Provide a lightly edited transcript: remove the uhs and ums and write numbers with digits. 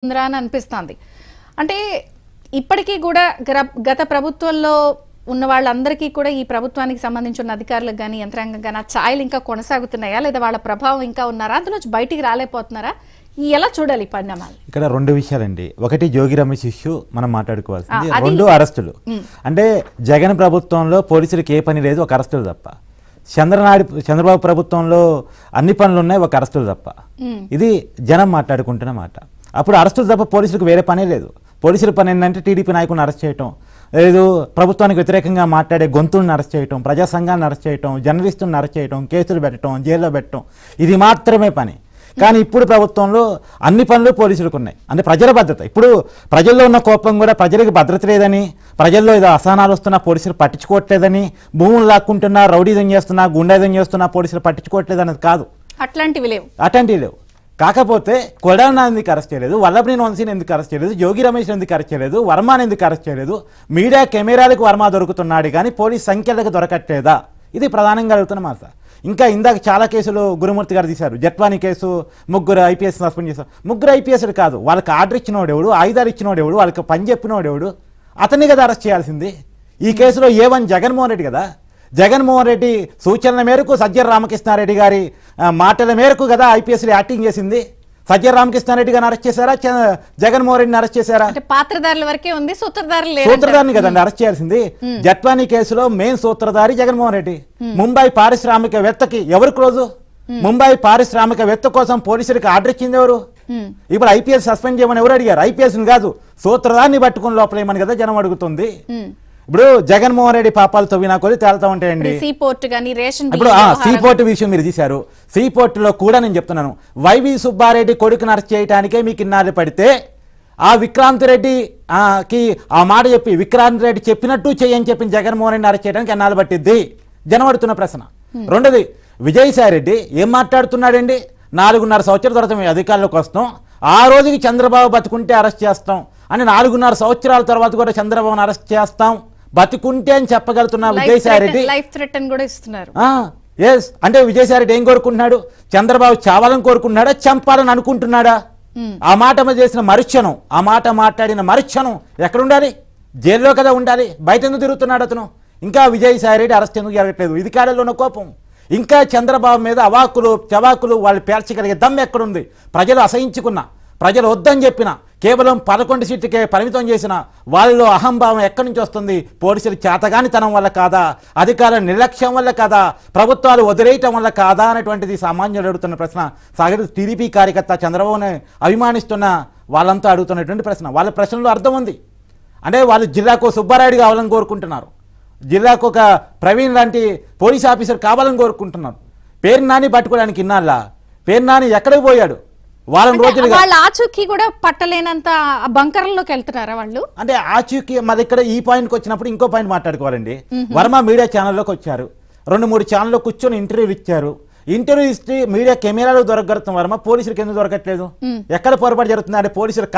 ఉందిరా అని అనిపిస్తుంది. అంటే ఇప్పటికీ కూడా గత ప్రభుత్వంలో ఉన్న వాళ్ళందరికీ కూడా ఈ ప్రభుత్వానికి సంబంధించిన అధికారులకు కానీ యంత్రాంగం కానీ ఆ ఛాయలు ఇంకా కొనసాగుతున్నాయా లేదా వాళ్ళ ప్రభావం ఇంకా ఉన్నారా, అందులో బయటికి రాలేకపోతున్నారా, ఎలా చూడాలి పరిణామాలు? ఇక్కడ రెండు విషయాలండి. ఒకటి జోగి రమేష్ ఇష్యూ మనం మాట్లాడుకోవాల్సింది, రెండు అరెస్టులు. అంటే జగన్ ప్రభుత్వంలో పోలీసులకు ఏ పని లేదు, ఒక అరెస్టులు తప్ప. చంద్రబాబు ప్రభుత్వంలో అన్ని పనులు ఉన్నాయి, ఒక అరెస్టులు తప్ప. ఇది జనం మాట్లాడుకుంటున్న మాట. అప్పుడు అరెస్టులు తప్ప పోలీసులకు వేరే పనే లేదు. పోలీసుల పని ఏంటంటే టీడీపీ నాయకులను అరెస్ట్ చేయటం, లేదు ప్రభుత్వానికి వ్యతిరేకంగా మాట్లాడే గొంతులను అరెస్ట్ చేయటం, ప్రజా సంఘాలను అరెస్ట్ చేయటం, జర్నలిస్టులను అరెస్ట్ చేయటం, కేసులు పెట్టడం, జైల్లో పెట్టడం, ఇది మాత్రమే పని. కానీ ఇప్పుడు ప్రభుత్వంలో అన్ని పనులు పోలీసులకు ఉన్నాయి. అంటే ప్రజల భద్రత, ఇప్పుడు ప్రజల్లో ఉన్న కోపం కూడా ప్రజలకు భద్రత లేదని, ప్రజల్లో ఏదో అసహనాలు వస్తున్నా పోలీసులు పట్టించుకోవట్లేదని, భూములు లాక్కుంటున్నా, రౌడీజం చేస్తున్నా, గుండాయిజం చేస్తున్నా పోలీసులు పట్టించుకోవట్లేదు అనేది కాదు. అట్లాంటివి లేవు. కాకపోతే కొడాలిని ఎందుకు అరెస్ట్ చేయలేదు, వల్లభనేని వంశీని ఎందుకు అరెస్ట్ చేయలేదు, జోగి రమేష్ ఎందుకు అరెస్ట్ చేయలేదు, వర్మని ఎందుకు అరెస్ట్ చేయలేదు? మీడియా కెమెరాలకు వర్మ దొరుకుతున్నాడు కానీ పోలీస్ సంఖ్యలకు దొరకట్లేదా? ఇది ప్రధానంగా అడుగుతున్న మాట. ఇంకా ఇందాక చాలా కేసులు గురుమూర్తి గారు తీశారు. జట్వానీ కేసు, ముగ్గురు ఐపీఎస్ సస్పెండ్ చేశారు. ముగ్గురు ఐపీఎస్లు కాదు, వాళ్ళకి ఆర్డర్ ఇచ్చినోడు ఎవడు, ఆయుధాలు ఇచ్చినోడు ఎవడు, వాళ్ళకి పని చెప్పినోడు ఎవడు, అతన్ని కదా అరెస్ట్ చేయాల్సింది. ఈ కేసులో A1 జగన్మోహన్ రెడ్డి కదా. జగన్మోహన్ రెడ్డి సూచనల మేరకు సజ్జల రామకృష్ణారెడ్డి గారి మాటల మేరకు కదా ఐపీఎస్లు యాక్టింగ్ చేసింది. సజ్జల రామకృష్ణారెడ్డి గారిని అరెస్ట్ చేశారా, జగన్మోహన్ రెడ్డిని అరెస్ట్ చేశారా? పాత్రధారుల వరకే ఉంది, సూత్రధారిని కదండి అరెస్ట్ చేయాల్సింది. జట్వానీ కేసులో మెయిన్ సూత్రధారి జగన్మోహన్ రెడ్డి. ముంబై పారిశ్రామికవేత్తకి ఎవరు క్లోజు? ముంబై పారిశ్రామికవేత్త కోసం పోలీసులకు ఆర్డర్ ఇచ్చింది ఎవరు? ఇప్పుడు ఐపీఎస్ సస్పెండ్ చేయమని ఎవరు అడిగారు? ఐపీఎస్ కాదు, సూత్రధారిని పట్టుకుని లోపలేమని కదా జనం అడుగుతుంది. ఇప్పుడు జగన్మోహన్ రెడ్డి పాపాలు తవ్వినా కొద్ది తేలుతా ఉంటాయండి. ఇప్పుడు సీపోర్ట్ విషయం మీరు తీశారు. సీపోర్టులో కూడా నేను చెప్తున్నాను, వైవి సుబ్బారెడ్డి కొడుకుని అరెస్ట్ చేయడానికే మీకు ఇన్నాళ్ళు పడితే, ఆ విక్రాంత్ రెడ్డికి ఆ మాట చెప్పి విక్రాంత్ రెడ్డి చెప్పినట్టు చేయని చెప్పిన జగన్మోహన్ రెడ్డిని అరెస్ట్ చేయడానికి ఎన్నాళ్ళు పట్టిద్ది? జనం అడుగుతున్న ప్రశ్న. రెండోది, విజయసాయి రెడ్డి ఏం మాట్లాడుతున్నాడండి? 4.5 సంవత్సరాల తర్వాత మేము అధికారంలోకి వస్తాం, ఆ రోజుకి చంద్రబాబు బతుకుంటే అరెస్ట్ చేస్తాం అని 4.5 సంవత్సరాల తర్వాత కూడా చంద్రబాబును అరెస్ట్ చేస్తాం బతుకుంటే అని చెప్పగలుగుతున్న విజయసాయి రెడ్డి లైఫ్ థ్రెటన్ కూడా ఇస్తున్నారు. అంటే విజయసాయి రెడ్డి ఏం కోరుకుంటున్నాడు? చంద్రబాబు చావాలని కోరుకుంటున్నాడా, చంపాలని అనుకుంటున్నాడా? ఆ మాట చేసిన మరుక్షణం, ఆ మాట మాట్లాడిన మరుక్షణం ఎక్కడ ఉండాలి? జైల్లో కదా ఉండాలి. బయట ఎందుకు తిరుగుతున్నాడు అతను? ఇంకా విజయసాయి రెడ్డి అరెస్ట్ ఎందుకు జరగట్లేదు? ఇది కాడలో ఉన్న కోపం. ఇంకా చంద్రబాబు మీద అవాకులు చవాకులు వాళ్ళు పేర్చగలిగే దమ్ము ఎక్కడుంది? ప్రజలు అసహించుకున్నా, ప్రజలు వద్దని చెప్పిన, కేవలం 11 సీట్లకే పరిమితం చేసిన వాళ్ళలో అహంభావం ఎక్కడి నుంచి వస్తుంది? పోలీసులు చేతగానితనం వల్ల కాదా, అధికారుల నిర్లక్ష్యం వల్ల కాదా, ప్రభుత్వాలు వదిలేయటం వల్ల కాదా అనేటువంటిది సామాన్యులు అడుగుతున్న ప్రశ్న. సాగర్ టీడీపీ కార్యకర్త చంద్రబాబుని అభిమానిస్తున్న వాళ్ళంతా అడుగుతున్నటువంటి ప్రశ్న. వాళ్ళ ప్రశ్నలో అర్థం ఉంది. అంటే వాళ్ళు జిల్లాకు సుబ్బారాయుడు కావాలని కోరుకుంటున్నారు, జిల్లాకు ఒక ప్రవీణ్ లాంటి పోలీస్ ఆఫీసర్ కావాలని కోరుకుంటున్నారు. పేరు నాని పట్టుకోవడానికి ఇన్నాళ్ళ పేరు నాని ఎక్కడికి పోయాడు? వారం రోజులు వాళ్ళ ఆచూకీ కూడా పట్టలేనంత బంకర్లోకి వెళ్తున్నారా వాళ్ళు? అంటే ఆచూకీ మరి ఇక్కడ ఈ పాయింట్కి వచ్చినప్పుడు ఇంకో పాయింట్ మాట్లాడుకోవాలండి. వర్మ మీడియా ఛానల్లోకి వచ్చారు, 2-3 ఛానల్లో కూర్చొని ఇంటర్వ్యూలు ఇచ్చారు. ఇంటర్వ్యూ ఇస్తే మీడియా కెమెరాలో దొరకగలుగుతాం వర్మ, పోలీసులకు ఎందుకు దొరకట్లేదు? ఎక్కడ పొరపాటు జరుగుతుంది? అంటే పోలీసులు